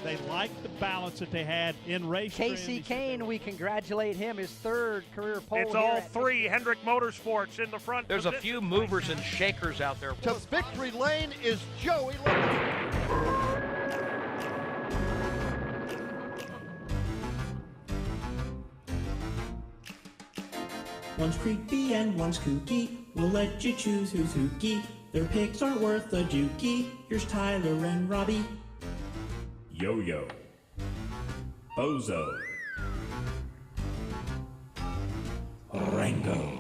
They liked the balance that they had in race. Casey Kane, we congratulate him, his third career pole. It's all three Hendrick Motorsports in the front. There's a few movers and shakers out there. To victory lane is Joey Logano. One's creepy and one's kooky. We'll let you choose who's hooky. Their picks aren't worth a dookie. Here's Tyler and Robbie. Yo-Yo, Bozo, Rango.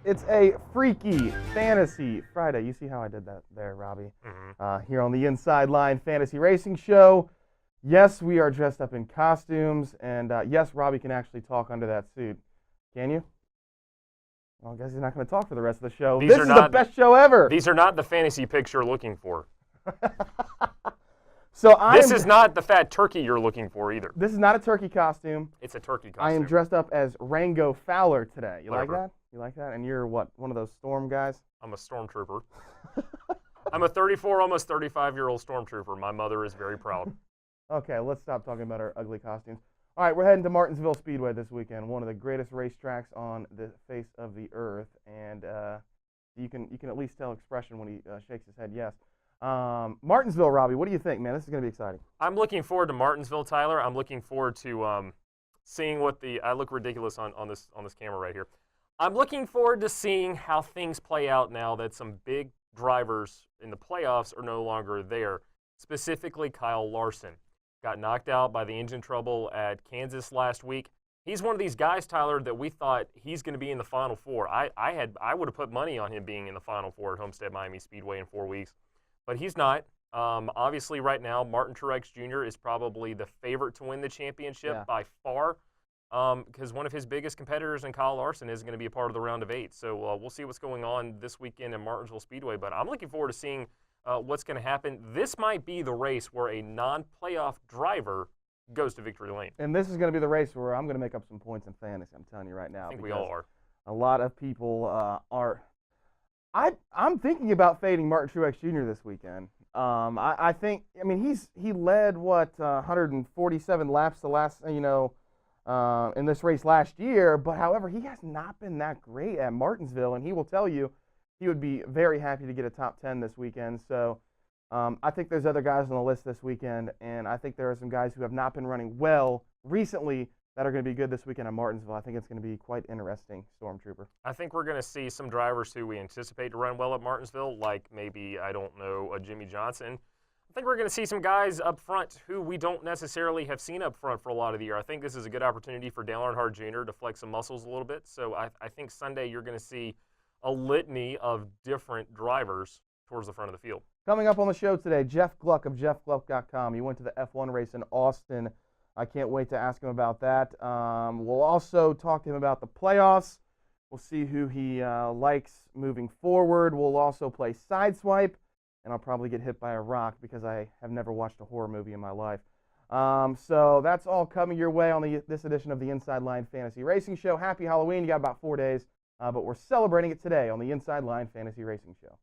It's a freaky fantasy Friday. You see how I did that there, Robbie? Here on the Inside Line Fantasy Racing Show. Yes, we are dressed up in costumes, and yes, Robbie can actually talk under that suit. Can you? Well, I guess he's not going to talk for the rest of the show. This is the best show ever. These are not the fantasy picks you're looking for. This is not the fat turkey you're looking for either. This is not a turkey costume. It's a turkey costume. I am dressed up as Rango Fowler today. You Whatever. like that? You like that? And you're what? One of those storm guys? I'm a stormtrooper. I'm a 34, almost 35-year-old stormtrooper. My mother is very proud. Okay, let's stop talking about our ugly costumes. All right, we're heading to Martinsville Speedway this weekend, one of the greatest racetracks on the face of the earth, and you can at least tell expression when he shakes his head yes. Martinsville, Robbie, what do you think, man? This is going to be exciting. I'm looking forward to Martinsville, Tyler. I'm looking forward to seeing what I look ridiculous on this camera right here. I'm looking forward to seeing how things play out now that some big drivers in the playoffs are no longer there, specifically Kyle Larson. Got knocked out by the engine trouble at Kansas last week. He's one of these guys, Tyler, that we thought he's going to be in the Final Four. I would have put money on him being in the Final Four at Homestead Miami Speedway in 4 weeks, but he's not. Obviously, right now, Martin Truex Jr. is probably the favorite to win the championship by far, because one of his biggest competitors in Kyle Larson is going to be a part of the round of 8. So we'll see what's going on this weekend in Martinsville Speedway, but I'm looking forward to seeing what's going to happen. This might be the race where a non-playoff driver goes to victory lane. And this is going to be the race where I'm going to make up some points in fantasy, I'm telling you right now. I think we all are. A lot of people are. I'm thinking about fading Martin Truex Jr. this weekend. I think, he led, 147 laps the last, in this race last year, but however, he has not been that great at Martinsville, and he will tell you he would be very happy to get a top 10 this weekend. So I think there's other guys on the list this weekend, and I think there are some guys who have not been running well recently that are going to be good this weekend at Martinsville. I think it's going to be quite interesting, Stormtrooper. I think we're going to see some drivers who we anticipate to run well at Martinsville, like maybe, I don't know, a Jimmy Johnson. I think we're going to see some guys up front who we don't necessarily have seen up front for a lot of the year. I think this is a good opportunity for Dale Earnhardt Jr. to flex some muscles a little bit. So I think Sunday you're going to see a litany of different drivers towards the front of the field. Coming up on the show today, Jeff Gluck of JeffGluck.com. He went to the F1 race in Austin. I can't wait to ask him about that. We'll also talk to him about the playoffs. We'll see who he likes moving forward. We'll also play Sideswipe, and I'll probably get hit by a rock because I have never watched a horror movie in my life. So that's all coming your way on this edition of the Inside Line Fantasy Racing Show. Happy Halloween. You got about 4 days, but we're celebrating it today on the Inside Line Fantasy Racing Show.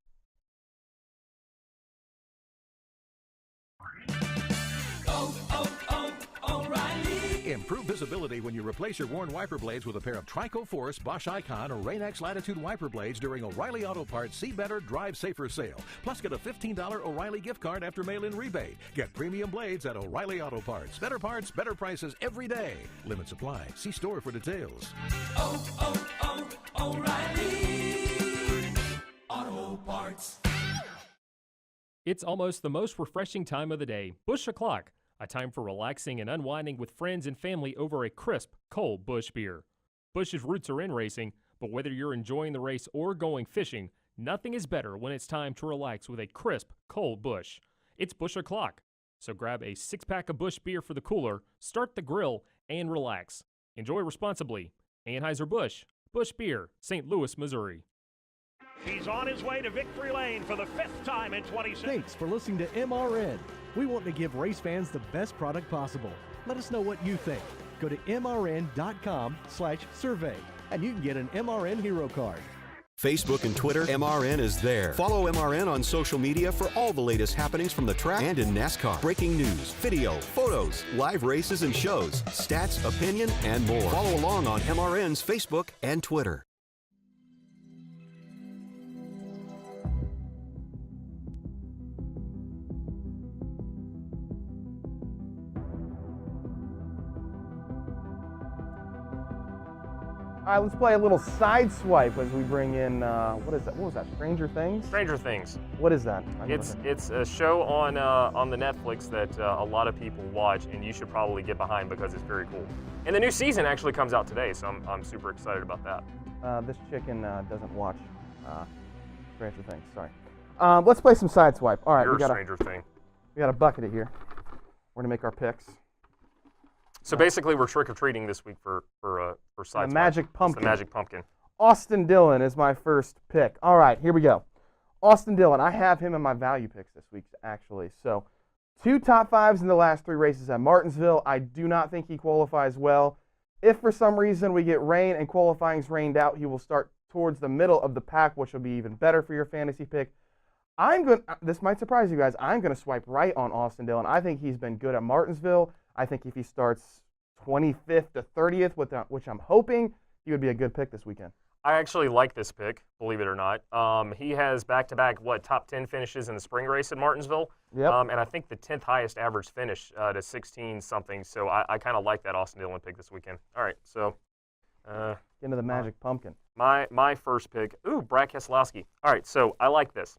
Improve visibility when you replace your worn wiper blades with a pair of Trico Force, Bosch Icon, or Rain-X Latitude wiper blades during O'Reilly Auto Parts See Better, Drive Safer sale. Plus, get a $15 O'Reilly gift card after mail-in rebate. Get premium blades at O'Reilly Auto Parts. Better parts, better prices every day. Limit supply. See store for details. O'Reilly Auto Parts. It's almost the most refreshing time of the day. Busch O'Clock. A time for relaxing and unwinding with friends and family over a crisp, cold Busch beer. Busch's roots are in racing, but whether you're enjoying the race or going fishing, nothing is better when it's time to relax with a crisp, cold Busch. It's Busch O'Clock. So grab a 6-pack of Busch beer for the cooler, start the grill, and relax. Enjoy responsibly. Anheuser-Busch, Busch Beer, St. Louis, Missouri. He's on his way to victory lane for the 5th time in 26. Thanks for listening to MRN. We want to give race fans the best product possible. Let us know what you think. Go to mrn.com/survey, and you can get an MRN Hero Card. Facebook and Twitter, MRN is there. Follow MRN on social media for all the latest happenings from the track and in NASCAR. Breaking news, video, photos, live races and shows, stats, opinion, and more. Follow along on MRN's Facebook and Twitter. All right, let's play a little side swipe as we bring in, what is that? What was that, Stranger Things? Stranger Things. What is that? It's a show on the Netflix that a lot of people watch, and you should probably get behind because it's very cool. And the new season actually comes out today, so I'm super excited about that. This chicken doesn't watch Stranger Things, sorry. Let's play some side swipe. All right, You're a Stranger Thing. We got a bucket it here. We're gonna make our picks. So basically, we're trick-or-treating this week for side the Magic Pumpkin. The Magic Pumpkin. Austin Dillon is my first pick. All right, here we go. Austin Dillon, I have him in my value picks this week, actually. So 2 top 5s in the last 3 races at Martinsville. I do not think he qualifies well. If for some reason we get rain and qualifying's rained out, he will start towards the middle of the pack, which will be even better for your fantasy pick. This might surprise you guys. I'm going to swipe right on Austin Dillon. I think he's been good at Martinsville. I think if he starts 25th to 30th, which I'm hoping, he would be a good pick this weekend. I actually like this pick, believe it or not. He has back-to-back, top 10 finishes in the spring race at Martinsville. Yep. And I think the 10th highest average finish to 16-something. So I kind of like that Austin Dillon pick this weekend. All right, so. Into the Magic Pumpkin. My first pick, Brad Keselowski. All right, so I like this.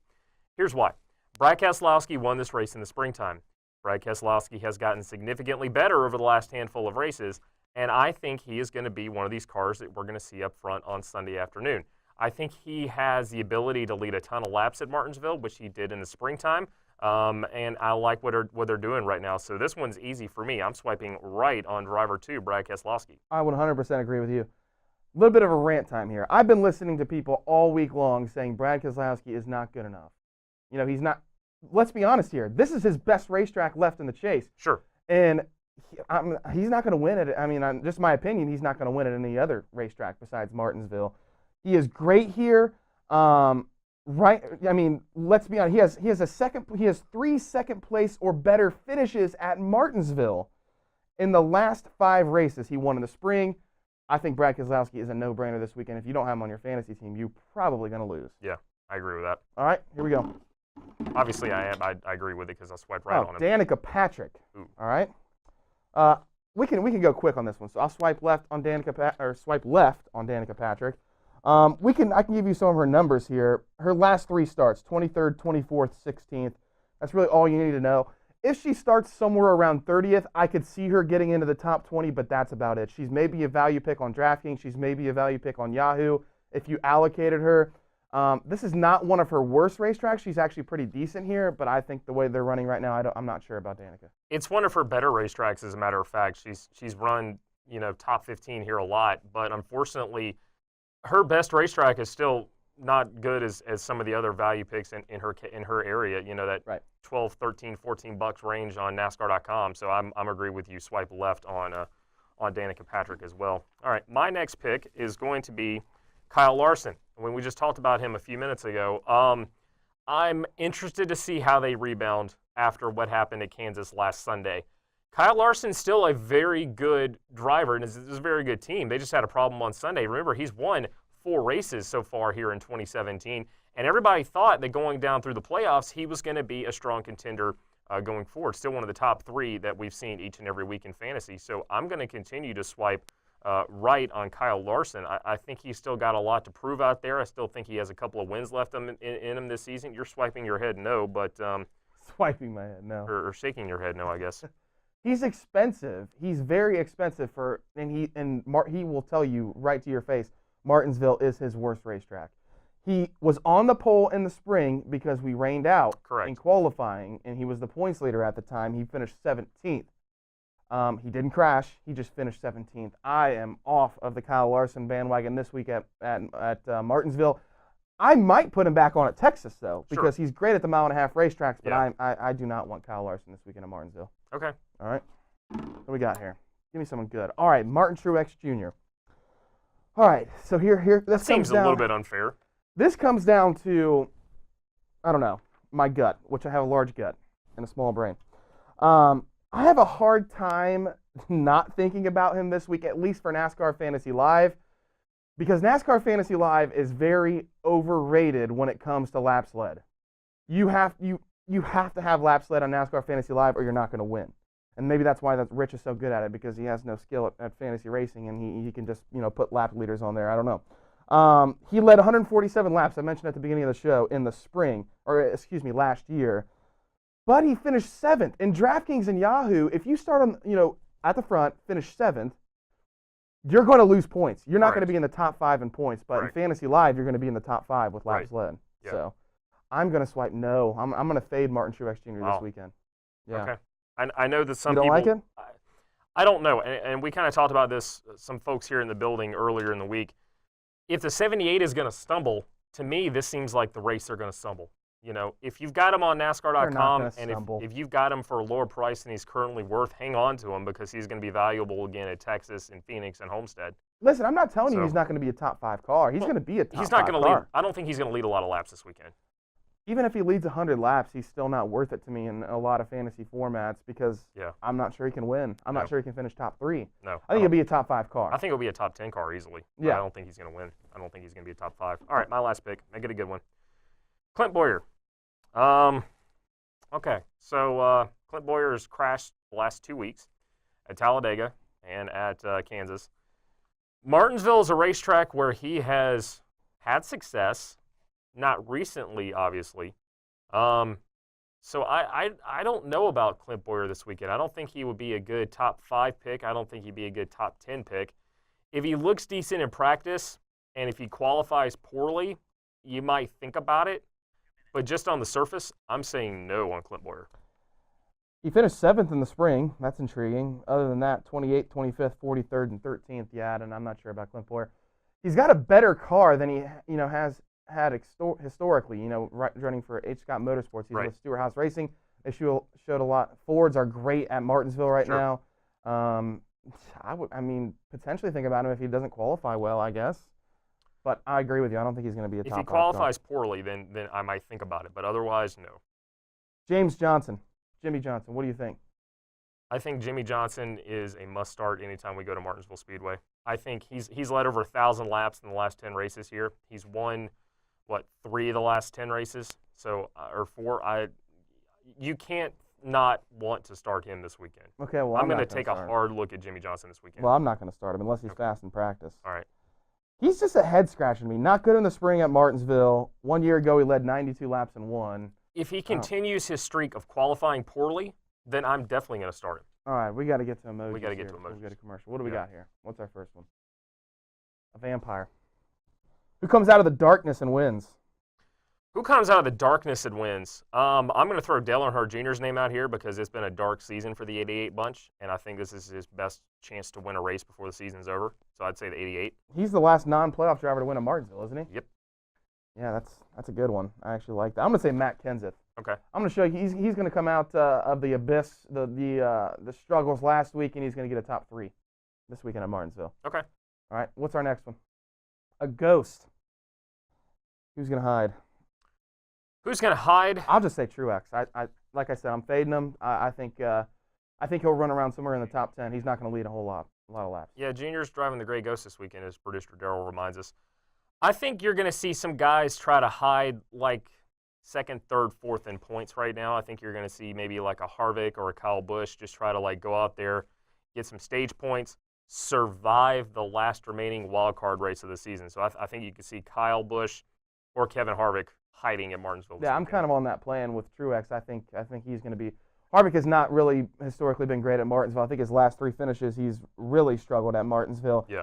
Here's why. Brad Keselowski won this race in the springtime. Brad Keselowski has gotten significantly better over the last handful of races, and I think he is going to be one of these cars that we're going to see up front on Sunday afternoon. I think he has the ability to lead a ton of laps at Martinsville, which he did in the springtime, and I like what they're doing right now. So this one's easy for me. I'm swiping right on driver 2, Brad Keselowski. I 100% agree with you. A little bit of a rant time here. I've been listening to people all week long saying Brad Keselowski is not good enough. You know, he's not. Let's be honest here. This is his best racetrack left in the chase. Sure. And he's not going to win it. I mean, just my opinion, he's not going to win at any other racetrack besides Martinsville. He is great here. Right. I mean, let's be honest. He has 3 second place or better finishes at Martinsville in the last 5 races. He won in the spring. I think Brad Keselowski is a no-brainer this weekend. If you don't have him on your fantasy team, you're probably going to lose. Yeah, I agree with that. All right, here we go. Obviously, I agree with it because I swiped right on him. Danica Patrick. Ooh. All right. We can go quick on this one. So I'll swipe left on swipe left on Danica Patrick. I can give you some of her numbers here. Her last 3 starts: 23rd, 24th, 16th. That's really all you need to know. If she starts somewhere around 30th, I could see her getting into the top 20, but that's about it. She's maybe a value pick on DraftKings. She's maybe a value pick on Yahoo if you allocated her. This is not one of her worst racetracks. She's actually pretty decent here, but I think the way they're running right now, I'm not sure about Danica. It's one of her better racetracks, as a matter of fact. She's run top 15 here a lot, but unfortunately, her best racetrack is still not good as some of the other value picks in her area. That right. 12, 13, 14 bucks range on NASCAR.com. So I'm agree with you. Swipe left on Danica Patrick as well. All right, my next pick is going to be Kyle Larson. When we just talked about him a few minutes ago, I'm interested to see how they rebound after what happened at Kansas last Sunday. Kyle Larson's still a very good driver, and it's a very good team. They just had a problem on Sunday. Remember, he's won 4 races so far here in 2017, and everybody thought that going down through the playoffs, he was going to be a strong contender going forward. Still one of the top 3 that we've seen each and every week in fantasy. So I'm going to continue to swipe right on Kyle Larson. I think he's still got a lot to prove out there. I still think he has a couple of wins left in him this season. You're swiping your head no, but swiping my head no, or shaking your head no, I guess. He's expensive. He's very expensive and he will tell you right to your face, Martinsville is his worst racetrack. He was on the pole in the spring because we rained out in qualifying, and he was the points leader at the time. He finished 17th. He didn't crash. He just finished 17th. I am off of the Kyle Larson bandwagon this week at Martinsville. I might put him back on at Texas, though, because he's great at the mile-and-a-half racetracks, but I do not want Kyle Larson this weekend at Martinsville. Okay. All right. What do we got here? Give me someone good. All right, Martin Truex Jr. All right, so here this seems a little bit unfair. This comes down to, I don't know, my gut, which I have a large gut and a small brain. I have a hard time not thinking about him this week, at least for NASCAR Fantasy Live, because NASCAR Fantasy Live is very overrated when it comes to laps led. You have to have laps led on NASCAR Fantasy Live or you're not going to win. And maybe that's why Rich is so good at it, because he has no skill at fantasy racing and he can just, put lap leaders on there. I don't know. He led 147 laps, I mentioned at the beginning of the show, in the spring, last year. But he finished 7th. In DraftKings and Yahoo, if you start on, at the front, finish 7th, you're going to lose points. You're not going to be in the top 5 in points, but in Fantasy Live, you're going to be in the top 5 with laps led. Yeah. So I'm going to swipe no. I'm going to fade Martin Truex Jr. this weekend. Yeah. Okay. I know that some people... You don't like it? I don't know, and we kind of talked about this, some folks here in the building earlier in the week. If the 78 is going to stumble, to me, this seems like the race they're going to stumble. If you've got him on NASCAR.com and if you've got him for a lower price than he's currently worth, hang on to him because he's going to be valuable again at Texas and Phoenix and Homestead. Listen, I'm not telling you he's not going to be a top 5 car. He's going to be a top 5 car. He's not going to lead. I don't think he's going to lead a lot of laps this weekend. Even if he leads 100 laps, he's still not worth it to me in a lot of fantasy formats because I'm not sure he can win. I'm not sure he can finish top 3. No. I think he'll be a top 5 car. I think he'll be a top 10 car easily. Yeah. I don't think he's going to win. I don't think he's going to be a top 5. All right, my last pick. Make it a good one. Clint Bowyer. Okay, so Clint Bowyer has crashed the last 2 weeks at Talladega and at Kansas. Martinsville is a racetrack where he has had success, not recently, obviously. So I don't know about Clint Bowyer this weekend. I don't think he would be a good top 5 pick. I don't think he'd be a good top 10 pick. If he looks decent in practice and if he qualifies poorly, you might think about it. But just on the surface, I'm saying no on Clint Bowyer. He finished 7th in the spring. That's intriguing. Other than that, 28th, 25th, 43rd, and 13th. Yeah, and I'm not sure about Clint Bowyer. He's got a better car than he has had historically. Running for H. Scott Motorsports. He's with Stewart House Racing. They showed a lot. Fords are great at Martinsville right now. I would potentially think about him if he doesn't qualify well, I guess. But I agree with you. I don't think he's going to be a top 5 car. If he qualifies poorly, then I might think about it. But otherwise, no. Jimmy Johnson, what do you think? I think Jimmy Johnson is a must-start anytime we go to Martinsville Speedway. I think he's led over 1,000 laps in the last 10 races here. He's won, 3 of the last 10 races? Or 4. You can't not want to start him this weekend. Okay, well, I'm going to take a hard look at Jimmy Johnson this weekend. Well, I'm not going to start him unless he's fast in practice. All right. He's just a head-scratcher to me. Not good in the spring at Martinsville. 1 year ago, he led 92 laps and won. If he continues his streak of qualifying poorly, then I'm definitely going to start him. All right, we got to get to emojis. We got to get to emojis. We got a commercial. What do we got here? What's our first one? A vampire. Who comes out of the darkness and wins? Who comes out of the darkness and wins? I'm going to throw Dale Earnhardt Jr.'s name out here because it's been a dark season for the 88 bunch, and I think this is his best chance to win a race before the season's over. So I'd say the 88. He's the last non-playoff driver to win at Martinsville, isn't he? Yep. Yeah, that's a good one. I actually like that. I'm going to say Matt Kenseth. Okay. I'm going to show you he's going to come out of the abyss, the struggles last week, and he's going to get a top 3 this weekend at Martinsville. Okay. All right. What's our next one? A ghost. Who's going to hide? Who's going to hide? I'll just say Truex. I like I said, I'm fading him. I think he'll run around somewhere in the top 10. He's not going to lead a lot of laps. Yeah, Junior's driving the Gray Ghost this weekend, as producer Darrell reminds us. I think you're going to see some guys try to hide like 2nd, 3rd, 4th in points right now. I think you're going to see maybe like a Harvick or a Kyle Busch just try to go out there, get some stage points, survive the last remaining wild card race of the season. So I think you could see Kyle Busch or Kevin Harvick hiding at Martinsville. Yeah, I'm kind of on that plan with Truex. I think he's going to be. Harvick has not really historically been great at Martinsville. I think his last 3 finishes, he's really struggled at Martinsville. Yeah.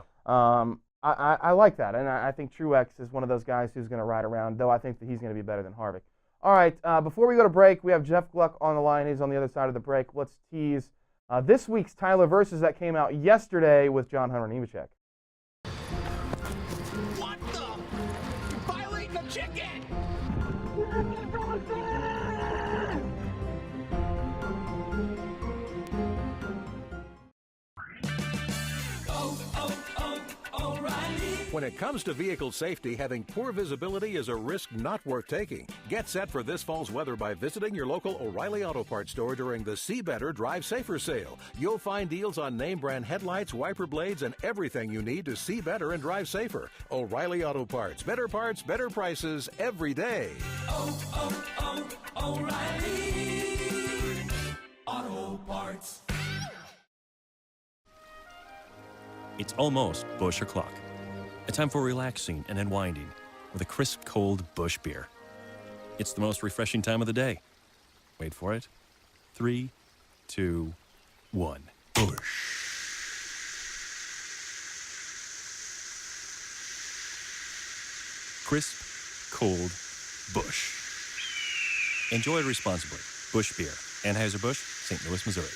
I like that, and I think Truex is one of those guys who's going to ride around, though I think that he's going to be better than Harvick. All right, before we go to break, we have Jeff Gluck on the line. He's on the other side of the break. Let's tease this week's Tyler Versus that came out yesterday with John Hunter Nemechek. What the? You're violating the chicken! O'Reilly When it comes to vehicle safety, having poor visibility is a risk not worth taking. Get set for this fall's weather by visiting your local O'Reilly Auto Parts store during the See Better, Drive Safer sale. You'll find deals on name brand headlights, wiper blades, and everything you need to see better and drive safer. O'Reilly Auto Parts, better prices every day. O'Reilly Auto Parts. It's almost Busch o'clock. A time for relaxing and unwinding with a crisp, cold Busch beer. It's the most refreshing time of the day. Wait for it. 3, 2, 1. Busch. Crisp, cold Busch. Enjoy responsibly. Busch Beer. Anheuser-Busch, St. Louis, Missouri.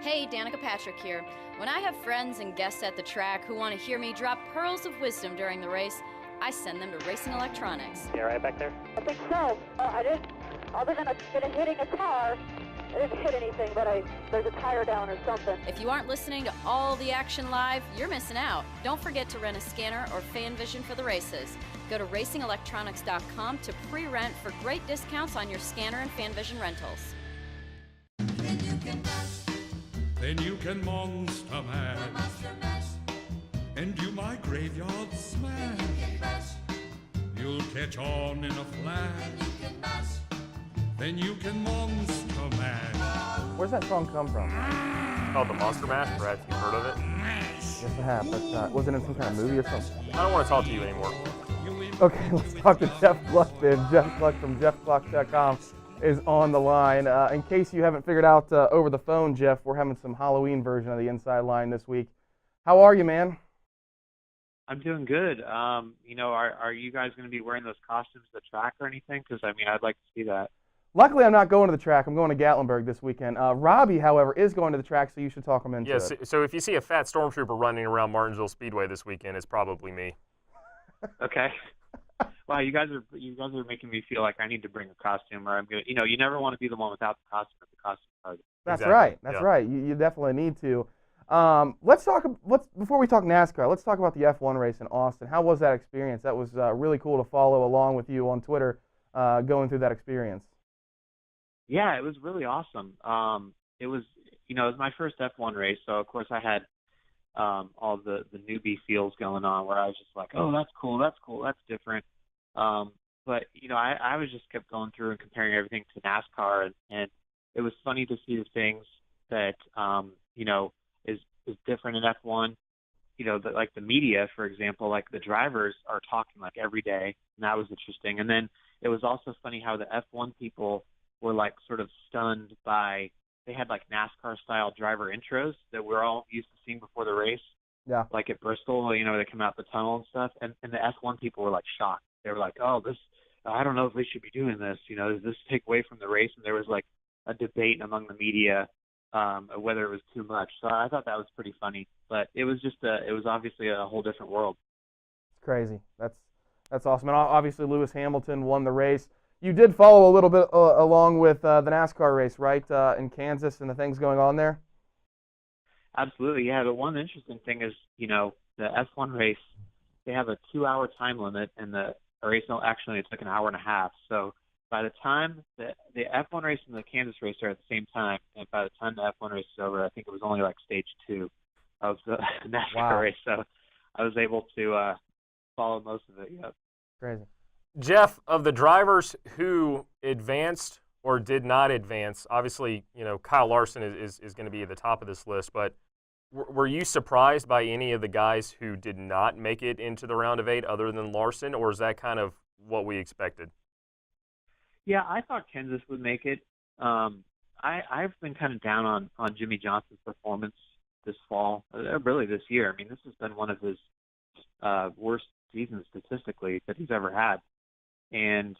Hey, Danica Patrick here. When I have friends and guests at the track who want to hear me drop pearls of wisdom during the race, I send them to Racing Electronics. Yeah, right back there? I think so. I didn't, other than hitting a car, I didn't hit anything, but there's a tire down or something. If you aren't listening to all the action live, you're missing out. Don't forget to rent a scanner or fan vision for the races. Go to racingelectronics.com to pre-rent for great discounts on your scanner and fan vision rentals. Then you can monster mash and do my graveyard smash. You'll catch on in a flash. Then you can monster mash. Where's that song come from? Called the Monster Mash. Brad, you heard of it? Yes, I have. But was it in some kind of movie or something? I don't want to talk to you anymore. Okay, let's talk to Jeff Gluck then. Jeff Gluck from jeffgluck.com is on the line. In case you haven't figured out over the phone, Jeff, we're having some Halloween version of the Inside Line this week. How are you, man? I'm doing good. Are you guys going to be wearing those costumes to the track or anything? Because, I'd like to see that. Luckily, I'm not going to the track. I'm going to Gatlinburg this weekend. Robbie, however, is going to the track, so you should talk him into it. So if you see a fat stormtrooper running around Martinsville Speedway this weekend, it's probably me. Okay. Wow, you guys are making me feel like I need to bring a costume, or I'm gonna. You never want to be the one without the costume at the costume party. That's Exactly. right. That's right. You definitely need to. Before we talk NASCAR, let's talk about the F1 race in Austin. How was that experience? That was really cool to follow along with you on Twitter, going through that experience. Yeah, it was really awesome. It was my first F1 race, so of course I had all the newbie feels going on, where I was just like, oh, that's cool, that's different. But I was just kept going through and comparing everything to NASCAR, and it was funny to see the things that is different in F1. Like the media, for example, like the drivers are talking like every day, and that was interesting. And then it was also funny how the F1 people were like sort of stunned by, they had like NASCAR style driver intros that we're all used to seeing before the race. Yeah. Like at Bristol, they come out the tunnel and stuff, and the F1 people were like shocked. They were like, oh, I don't know if we should be doing this. Does this take away from the race? And there was like a debate among the media whether it was too much. So I thought that was pretty funny. But it was obviously a whole different world. It's crazy. That's awesome. And obviously Lewis Hamilton won the race. You did follow a little bit along with the NASCAR race, right, in Kansas and the things going on there? Absolutely, yeah. But one interesting thing is, the F1 race, they have a 2-hour time limit, and the race, actually, it's like an hour and a half. So by the time the F1 race and the Kansas race are at the same time, and by the time the F1 race is over, I think it was only like stage 2 of the NASCAR race. So I was able to follow most of it. Yep. Crazy. Jeff, of the drivers who advanced or did not advance, obviously, Kyle Larson is going to be at the top of this list, but were you surprised by any of the guys who did not make it into the round of 8 other than Larson, or is that kind of what we expected? Yeah, I thought Kansas would make it. I've been kind of down on Jimmy Johnson's performance this fall, really this year. This has been one of his worst seasons statistically that he's ever had. And,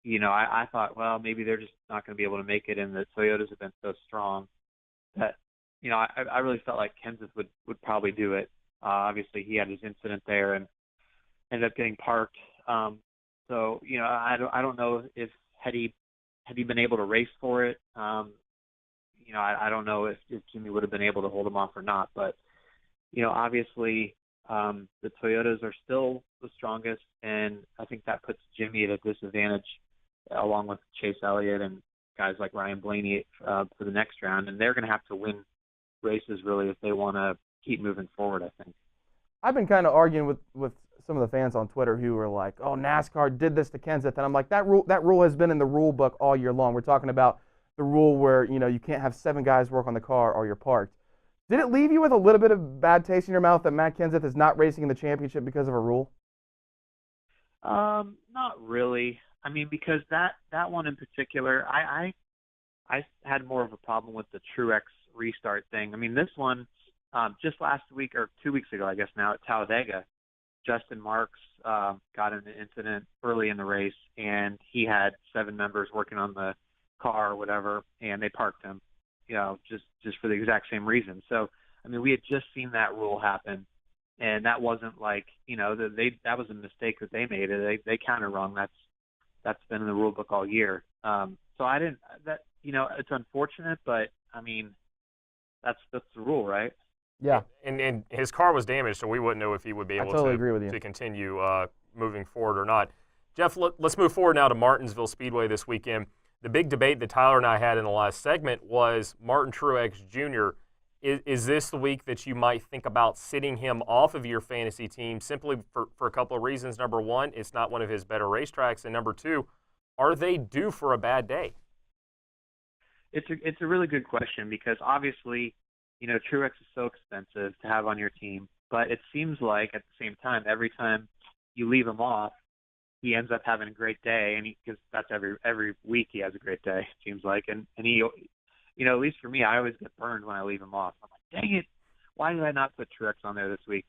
I thought, well, maybe they're just not going to be able to make it, and the Toyotas have been so strong that, I really felt like Kansas would probably do it. Obviously, he had his incident there and ended up getting parked. So, I don't know if had he been able to race for it, I don't know if Jimmy would have been able to hold him off or not. But, obviously, The Toyotas are still the strongest, and I think that puts Jimmy at a disadvantage along with Chase Elliott and guys like Ryan Blaney for the next round. And they're going to have to win races, really, if they want to keep moving forward, I think. I've been kind of arguing with some of the fans on Twitter who were like, "Oh, NASCAR did this to Kenseth," and I'm like, that rule has been in the rule book all year long. We're talking about the rule where you can't have 7 guys work on the car or you're parked. Did it leave you with a little bit of bad taste in your mouth that Matt Kenseth is not racing in the championship because of a rule? Not really. I mean, because that one in particular, I had more of a problem with the Truex restart thing. I mean, this one, just last week or 2 weeks ago, I guess now, at Talladega, Justin Marks got in an incident early in the race, and he had 7 members working on the car or whatever, and they parked him, just for the exact same reason. So, I mean, we had just seen that rule happen, and that wasn't like, that was a mistake that they made. They counter wrong. That's been in the rule book all year. So I didn't, it's unfortunate, but I mean, that's the rule, right? Yeah. And his car was damaged, so we wouldn't know if he would be able to continue moving forward or not. Jeff, let's move forward now to Martinsville Speedway this weekend. The big debate that Tyler and I had in the last segment was Martin Truex Jr. Is this the week that you might think about sitting him off of your fantasy team simply for a couple of reasons? Number one, it's not one of his better racetracks. And number two, are they due for a bad day? It's a really good question because obviously, Truex is so expensive to have on your team, but it seems like at the same time, every time you leave him off, he ends up having a great day, and because that's every week he has a great day, it seems like, and he, at least for me, I always get burned when I leave him off. I'm like, dang it, why did I not put Truex on there this week?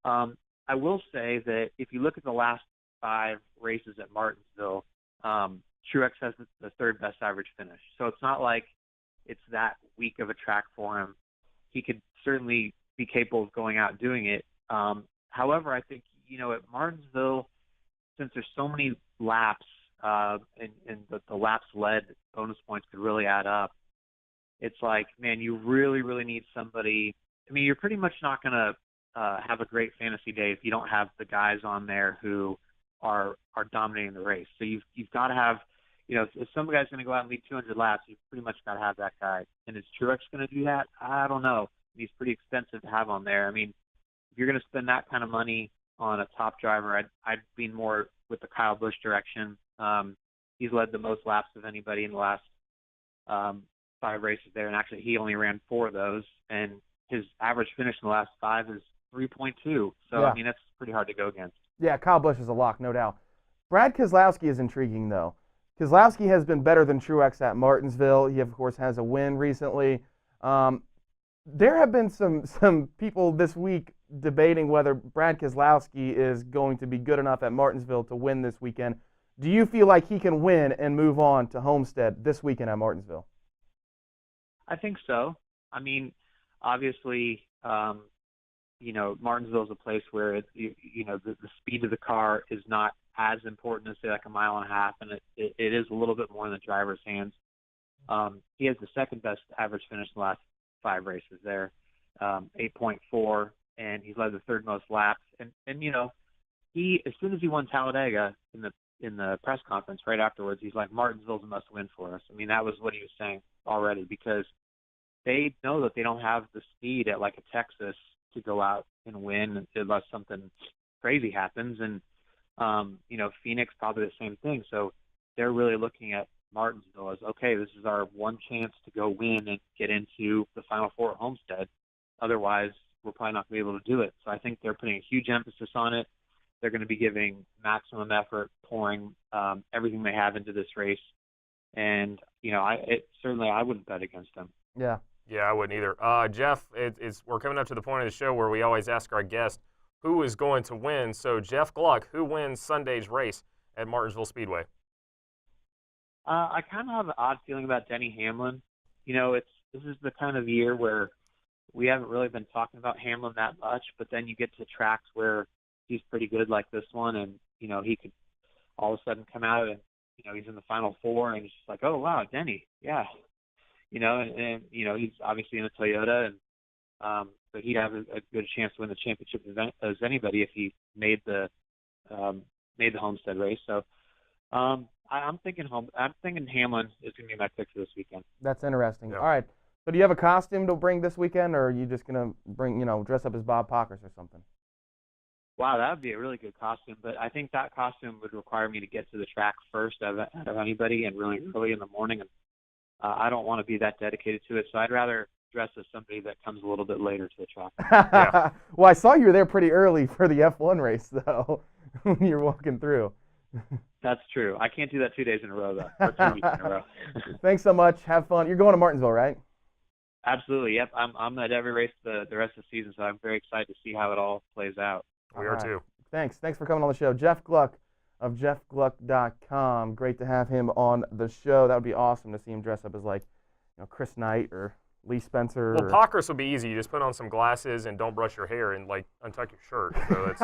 I will say that if you look at the last 5 races at Martinsville, Truex has the 3rd best average finish, so it's not like it's that weak of a track for him. He could certainly be capable of going out and doing it. However, I think, at Martinsville, since there's so many laps and the laps led bonus points could really add up, it's like, man, you really, really need somebody. I mean, you're pretty much not going to have a great fantasy day if you don't have the guys on there who are dominating the race. So you've got to have, if some guy's going to go out and lead 200 laps, you've pretty much got to have that guy. And is Truex going to do that? I don't know. He's pretty expensive to have on there. I mean, if you're going to spend that kind of money on a top driver, I'd lean more with the Kyle Busch direction. He's led the most laps of anybody in the last 5 races there, and actually he only ran 4 of those, and his average finish in the last 5 is 3.2. So, yeah. I mean, that's pretty hard to go against. Yeah, Kyle Busch is a lock, no doubt. Brad Keselowski is intriguing, though. Keselowski has been better than Truex at Martinsville. He, of course, has a win recently. There have been some people this week debating whether Brad Keselowski is going to be good enough at Martinsville to win this weekend. Do you feel like he can win and move on to Homestead this weekend at Martinsville? I think so. I mean, obviously, Martinsville is a place where the speed of the car is not as important as, say, like a mile and a half, and it is a little bit more in the driver's hands. He has the 2nd best average finish in the last 5 races there, 8.4, and he's led the 3rd most laps. And he, as soon as he won Talladega in the press conference right afterwards, he's like, Martinsville's a must-win for us. I mean, that was what he was saying already, because they know that they don't have the speed at like a Texas to go out and win unless something crazy happens. And Phoenix probably the same thing. So they're really looking at Martinsville as, okay, this is our one chance to go win and get into the Final Four at Homestead. Otherwise, we're probably not going to be able to do it. So I think they're putting a huge emphasis on it. They're going to be giving maximum effort, pouring everything they have into this race. And, I wouldn't bet against them. Yeah. Yeah, I wouldn't either. Jeff, we're coming up to the point of the show where we always ask our guest who is going to win. So, Jeff Gluck, who wins Sunday's race at Martinsville Speedway? I kind of have an odd feeling about Denny Hamlin. This is the kind of year where we haven't really been talking about Hamlin that much, but then you get to tracks where he's pretty good like this one, and, he could all of a sudden come out and, he's in the Final Four, and it's just like, oh, wow, Denny, yeah. And he's obviously in a Toyota, So he'd have a good chance to win the championship as anybody if he made the Homestead race. So I'm thinking Hamlin is going to be my pick for this weekend. That's interesting. Yeah. All right. So do you have a costume to bring this weekend, or are you just going to bring, dress up as Bob Pockers or something? Wow, that would be a really good costume, but I think that costume would require me to get to the track first out of anybody and really early in the morning, and I don't want to be that dedicated to it, so I'd rather dress as somebody that comes a little bit later to the track. Yeah. Well, I saw you were there pretty early for the F1 race, though, when you're walking through. That's true. I can't do that 2 days in a row, though, or 2 weeks in a row. Thanks so much. Have fun. You're going to Martinsville, right? Absolutely. Yep. I'm at every race the rest of the season, so I'm very excited to see how it all plays out. We are too. Thanks for coming on the show. Jeff Gluck of jeffgluck.com. Great to have him on the show. That would be awesome to see him dress up as Chris Knight or Lee Spencer. Well, Pockers will be easy. You just put on some glasses and don't brush your hair and untuck your shirt. So it's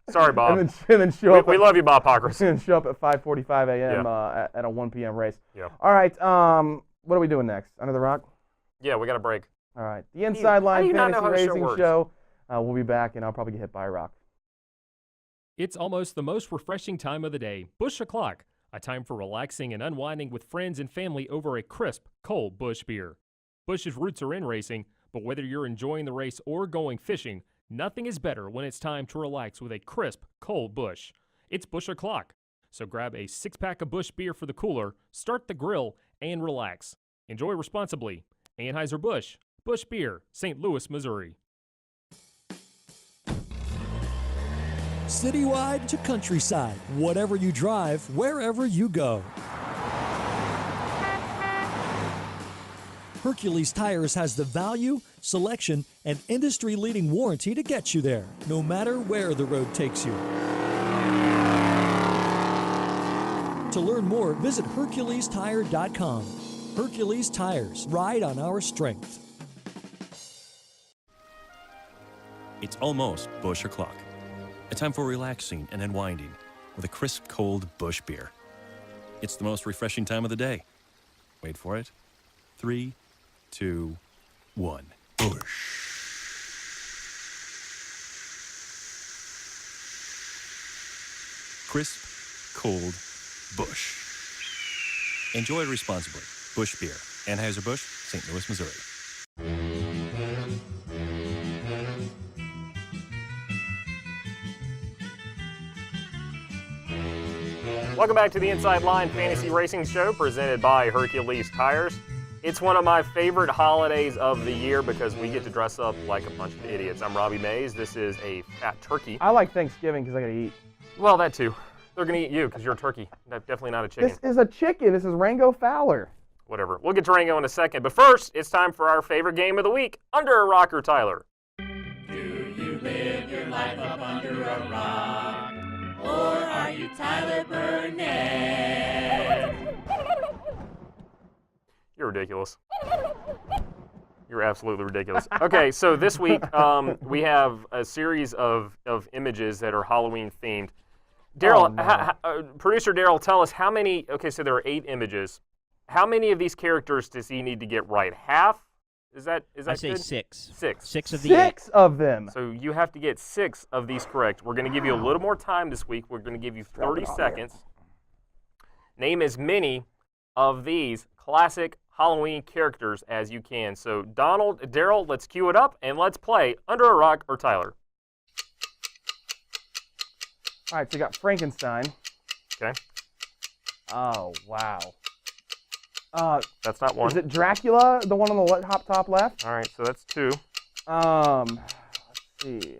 sorry, Bob. and then show up. We love you, Bob Pockers. And show up at 5:45 a.m. At a 1 p.m. race. Yeah. All right. What are we doing next? Under the Rock? Yeah, we got a break. All right. The Inside Line Fantasy Racing works? Show. We'll be back, and I'll probably get hit by a rock. It's almost the most refreshing time of the day, Busch O'Clock, a time for relaxing and unwinding with friends and family over a crisp, cold Busch beer. Busch's roots are in racing, but whether you're enjoying the race or going fishing, nothing is better when it's time to relax with a crisp, cold Busch. It's Busch O'Clock, so grab a 6-pack of Busch beer for the cooler, start the grill, and relax. Enjoy responsibly. Anheuser-Busch, Busch Beer, St. Louis, Missouri. Citywide to countryside, whatever you drive, wherever you go. Hercules Tires has the value, selection, and industry-leading warranty to get you there, no matter where the road takes you. To learn more, visit HerculesTire.com. Hercules Tires, ride on our strength. It's almost Busch O'Clock. A time for relaxing and unwinding with a crisp, cold Busch beer. It's the most refreshing time of the day. Wait for it. 3, 2, 1. Busch. Crisp, cold Busch. Enjoy responsibly. Busch Beer. Anheuser-Busch, St. Louis, Missouri. Welcome back to the Inside Line Fantasy Racing Show presented by Hercules Tires. It's one of my favorite holidays of the year because we get to dress up like a bunch of idiots. I'm Robbie Mays. This is a fat turkey. I like Thanksgiving because I got to eat. Well, that too. They're going to eat you because you're a turkey. Definitely not a chicken. This is a chicken. This is Rango Fowler. Whatever. We'll get to Rango in a second. But first, it's time for our favorite game of the week, Under a Rock or Tyler. Do you live your life up under a rock? Or are you Tyler Burnett? You're ridiculous. You're absolutely ridiculous. Okay, so this week we have a series of images that are Halloween themed. Daryl, producer Daryl, tell us how many. Okay, so there are 8 images. How many of these characters does he need to get right? Half? Is that I say good? 6. 6. 6 of the 6 of them. So you have to get 6 of these correct. We're going to give you a little more time this week. We're going to give you 30 seconds. Name as many of these classic Halloween characters as you can. So Daryl, let's cue it up and let's play Under a Rock or Tyler. All right, so you got Frankenstein. Okay. Oh, wow. That's not one. Is it Dracula, the one on the top left? All right, so that's 2. Let's see.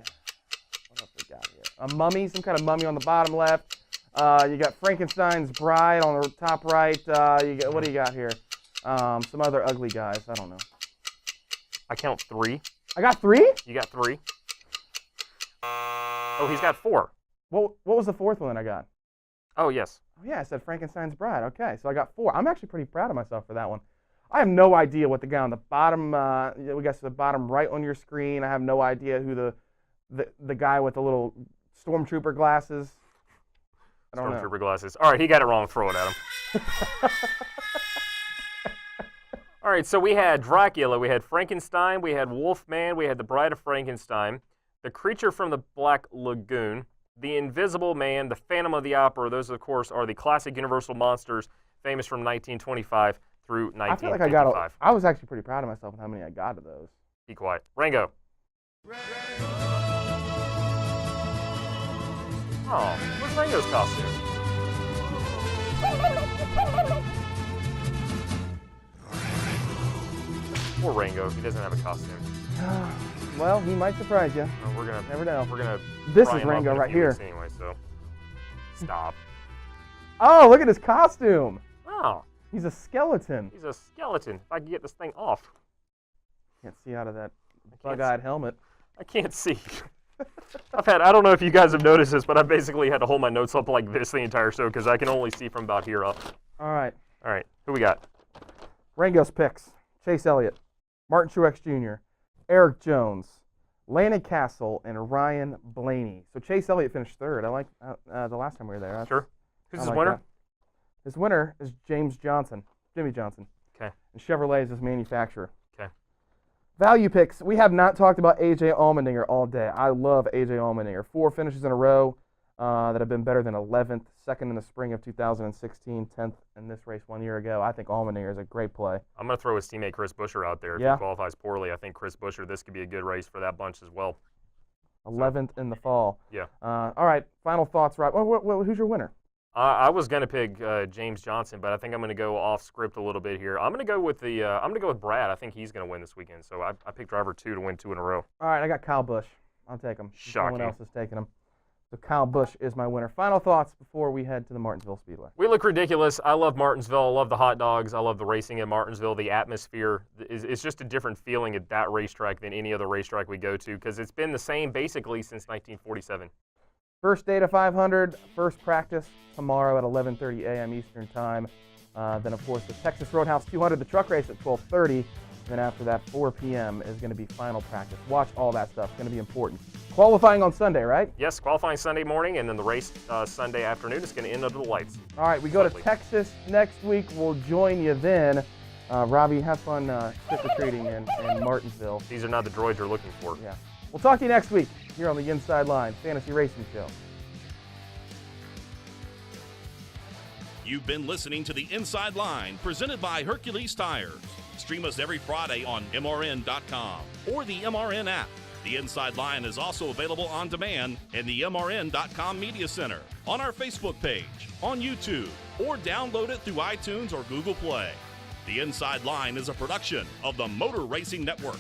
What else we got here? A mummy, some kind of mummy on the bottom left. You got Frankenstein's bride on the top right. What do you got here? Some other ugly guys. I don't know. I count 3. I got 3? You got 3. Oh, he's got 4. What was the 4th one that I got? Oh, yes. Oh, yeah, I said Frankenstein's bride. Okay, so I got 4. I'm actually pretty proud of myself for that one. I have no idea what the guy on the bottom, we got the bottom right on your screen. I have no idea who the guy with the little stormtrooper glasses. I don't know. Stormtrooper glasses. All right, he got it wrong. Throw it at him. All right, so we had Dracula, we had Frankenstein, we had Wolfman, we had the Bride of Frankenstein, the Creature from the Black Lagoon, the Invisible Man, the Phantom of the Opera. Those, of course, are the classic Universal monsters, famous from 1925 through 1955. I feel like I was actually pretty proud of myself with how many I got of those. Be quiet. Rango. Oh, what's Rango's costume? Poor Rango, he doesn't have a costume. Well, he might surprise you. No, we're gonna never know. We're gonna. This fry is him up Rango in a right few here. weeks anyway, so stop. Oh, look at his costume. Oh, he's a skeleton. He's a skeleton. If I can get this thing off. Can't see out of that bug-eyed helmet. I can't see. I don't know if you guys have noticed this, but I basically had to hold my notes up like this the entire show because I can only see from about here up. All right. All right. Who we got? Rango's picks: Chase Elliott, Martin Truex Jr., Eric Jones, Landon Castle, and Ryan Blaney. So Chase Elliott finished third. I like the last time we were there. Sure. Who's his winner? That. His winner is Jimmy Johnson. Okay. And Chevrolet is his manufacturer. Okay. Value picks. We have not talked about A.J. Allmendinger all day. I love A.J. Allmendinger. 4 finishes in a row that have been better than 11th, second in the spring of 2016, 10th in this race 1 year ago. I think Allmendinger is a great play. I'm going to throw his teammate Chris Buescher out there. If he qualifies poorly, I think Chris Buescher, this could be a good race for that bunch as well. 11th in the fall. Yeah. All right, final thoughts, Rob. Who's your winner? I was going to pick James Johnson, but I think I'm going to go off script a little bit here. I'm going to go with Brad. I think he's going to win this weekend. So I picked driver 2 to win 2 in a row. All right, I got Kyle Busch. I'll take him. Shocking. Someone else is taking him. So Kyle Busch is my winner. Final thoughts before we head to the Martinsville Speedway. We look ridiculous. I love Martinsville. I love the hot dogs. I love the racing at Martinsville. The atmosphere is just a different feeling at that racetrack than any other racetrack we go to because it's been the same basically since 1947. First day to 500, first practice tomorrow at 11:30 a.m. Eastern Time. Then, of course, the Texas Roadhouse 200, the truck race at 12:30. Then after that, 4 p.m. is going to be final practice. Watch all that stuff. It's going to be important. Qualifying on Sunday, right? Yes, qualifying Sunday morning, and then the race Sunday afternoon. It's going to end under the lights. All right, we go to Texas next week. We'll join you then. Robbie, have fun trick-or-treating in Martinsville. These are not the droids you're looking for. Yeah. We'll talk to you next week here on the Inside Line Fantasy Racing Show. You've been listening to the Inside Line presented by Hercules Tires. Stream us every Friday on MRN.com or the MRN app. The Inside Line is also available on demand in the MRN.com Media Center, on our Facebook page, on YouTube, or download it through iTunes or Google Play. The Inside Line is a production of the Motor Racing Network.